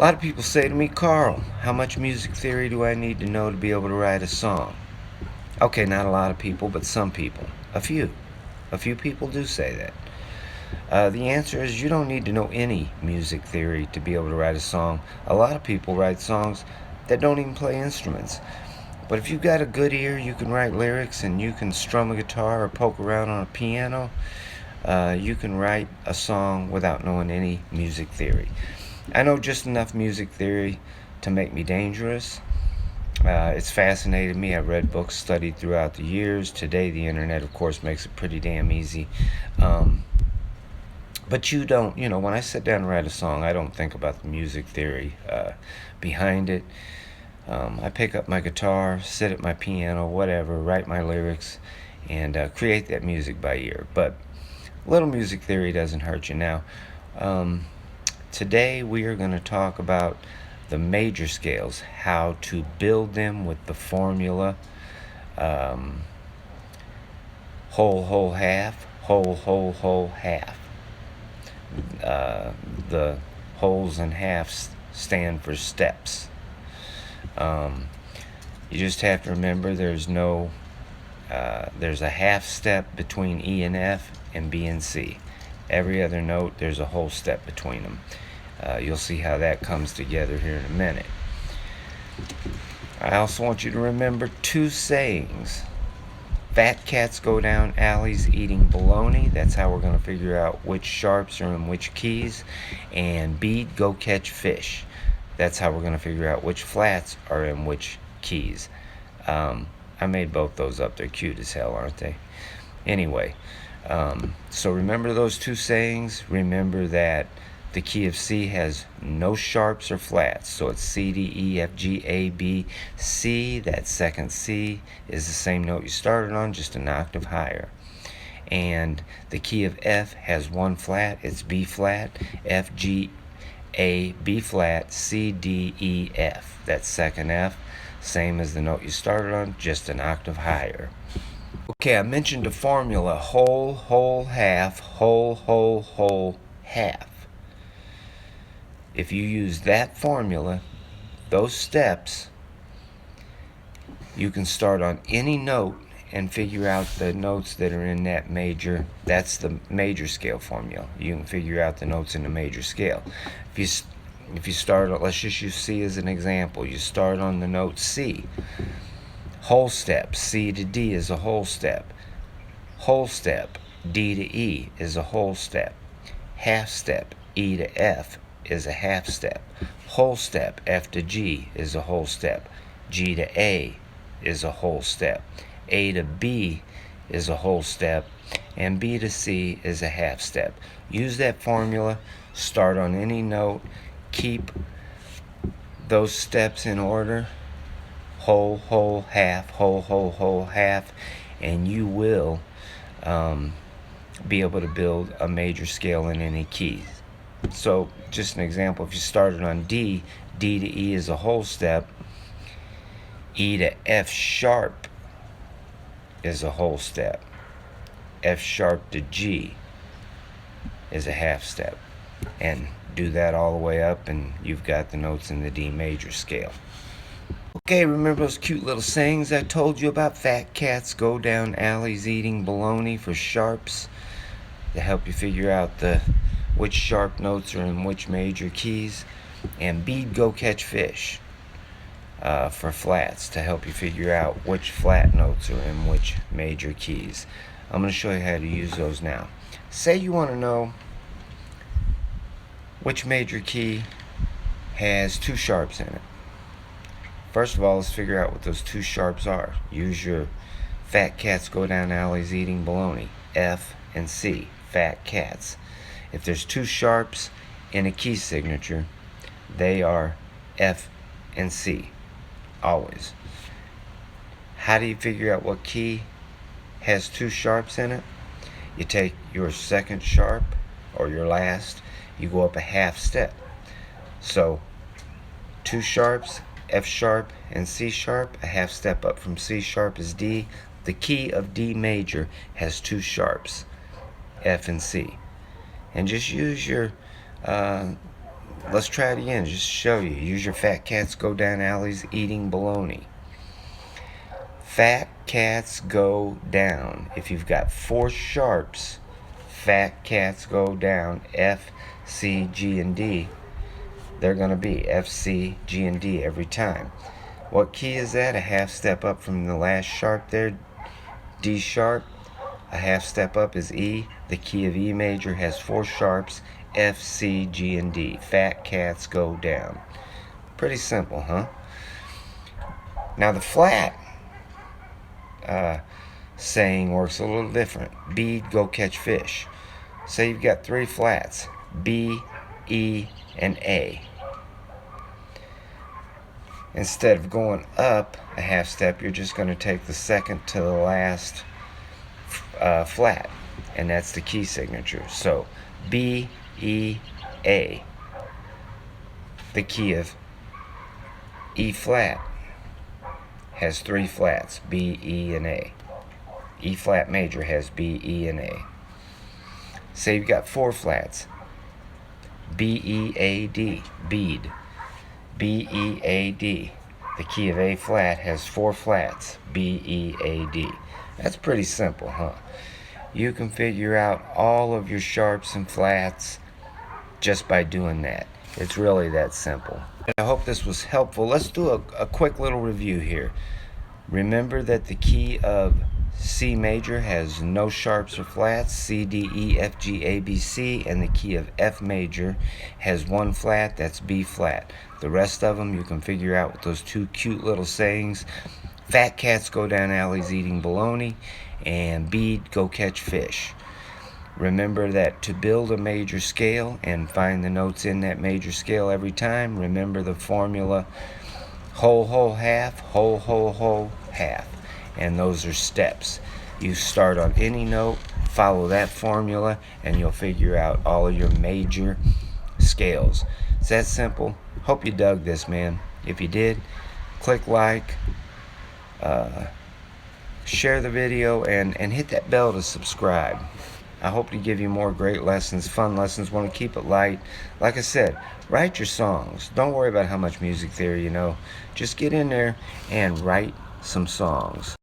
lot of people say to me, Carl, how much music theory do I need to know to be able to write a song? Okay, not a lot of people, but some people. A few. A few people do say that. The answer is you don't need to know any music theory to be able to write a song. A lot of people write songs that don't even play instruments. But if you've got a good ear, you can write lyrics and you can strum a guitar or poke around on a piano. You can write a song without knowing any music theory. I know just enough music theory to make me dangerous. It's fascinated me. I've read books, studied throughout the years. Today, the internet, of course, makes it pretty damn easy. But you don't, when I sit down and write a song, I don't think about the music theory behind it. I pick up my guitar, sit at my piano, whatever, write my lyrics, and create that music by ear. But a little music theory doesn't hurt you. Now, today we are going to talk about the major scales, how to build them with the formula whole, whole, half, whole, whole, whole, half. The wholes and halves stand for steps. You just have to remember there's a half step between E and F and B and C. Every other note, there's a whole step between them. You'll see how that comes together here in a minute. I also want you to remember two sayings. Fat cats go down alleys eating bologna. That's how we're going to figure out which sharps are in which keys. And bead, go catch fish. That's how we're going to figure out which flats are in which keys. I made both those up. They're cute as hell, aren't they? Anyway, so remember those two sayings. Remember that the key of C has no sharps or flats. So it's C, D, E, F, G, A, B, C. That second C is the same note you started on, just an octave higher. And the key of F has one flat. It's B flat, F, G, A, B flat, C, D, E, F. That second F, same as the note you started on, just an octave higher. Okay, I mentioned a formula, whole, whole, half, whole, whole, whole, half. If you use that formula, those steps, you can start on any note and figure out the notes that are in that major. That's the major scale formula. You can figure out the notes in the major scale. If you start, let's just use C as an example. You start on the note C. Whole step, C to D is a whole step. Whole step, D to E is a whole step. Half step, E to F is a half step. Whole step, F to G is a whole step. G to A is a whole step. A to B is a whole step. And B to C is a half step. Use that formula, start on any note, keep those steps in order. Whole, whole, half, whole, whole, whole, half, and you will be able to build a major scale in any keys. So, just an example, if you started on D, D to E is a whole step, E to F sharp is a whole step, F sharp to G is a half step, and do that all the way up and you've got the notes in the D major scale. Okay, remember those cute little sayings I told you about? Fat cats go down alleys eating bologna for sharps, to help you figure out which sharp notes are in which major keys. And bead, go catch fish for flats, to help you figure out which flat notes are in which major keys. I'm going to show you how to use those now. Say you want to know which major key has two sharps in it. First of all, let's figure out what those two sharps are. Use your fat cats go down alleys eating bologna. F and C, fat cats. If there's two sharps in a key signature, they are F and C, always. How do you figure out what key has two sharps in it? You take your second sharp, or your last, you go up a half step. So, two sharps, F sharp and C sharp, a half step up from C sharp is D. The key of D major has two sharps, F and C. And just use your let's try it again just to show you. Use your fat cats go down alleys eating bologna. Fat cats go down. If you've got 4 sharps, fat cats go down. F, C, G, and D. They're going to be F, C, G, and D every time. What key is that? A half step up from the last sharp there, D sharp. A half step up is E. The key of E major has 4 sharps, F, C, G, and D. Fat cats go down. Pretty simple, huh? Now the flat saying works a little different. Bead, go catch fish. Say you've got 3 flats, B, E, and A. Instead of going up a half step, you're just going to take the second to the last flat, and that's the key signature. So B, E, A. The key of E flat has 3 flats, B, E, and A. E flat major has B, E, and A. Say you've got 4 flats, B, E, A, D, bead. B, E, A, D. The key of A flat has 4 flats, B, E, A, D. That's pretty simple, huh? You can figure out all of your sharps and flats just by doing that. It's really that simple. I hope this was helpful. Let's do a quick little review here. Remember that the key of C major has no sharps or flats, C, D, E, F, G, A, B, C, and the key of F major has 1 flat, that's B flat. The rest of them you can figure out with those 2 cute little sayings. Fat cats go down alleys eating bologna, and bead, go catch fish. Remember that to build a major scale and find the notes in that major scale every time, remember the formula whole, whole, half, whole, whole, whole, half. And those are steps. You start on any note, follow that formula, and you'll figure out all of your major scales. It's that simple. Hope you dug this, man. If you did, click like, share the video, and hit that bell to subscribe. I hope to give you more great lessons, fun lessons. Want to keep it light. Like I said, write your songs. Don't worry about how much music theory you know. Just get in there and write some songs.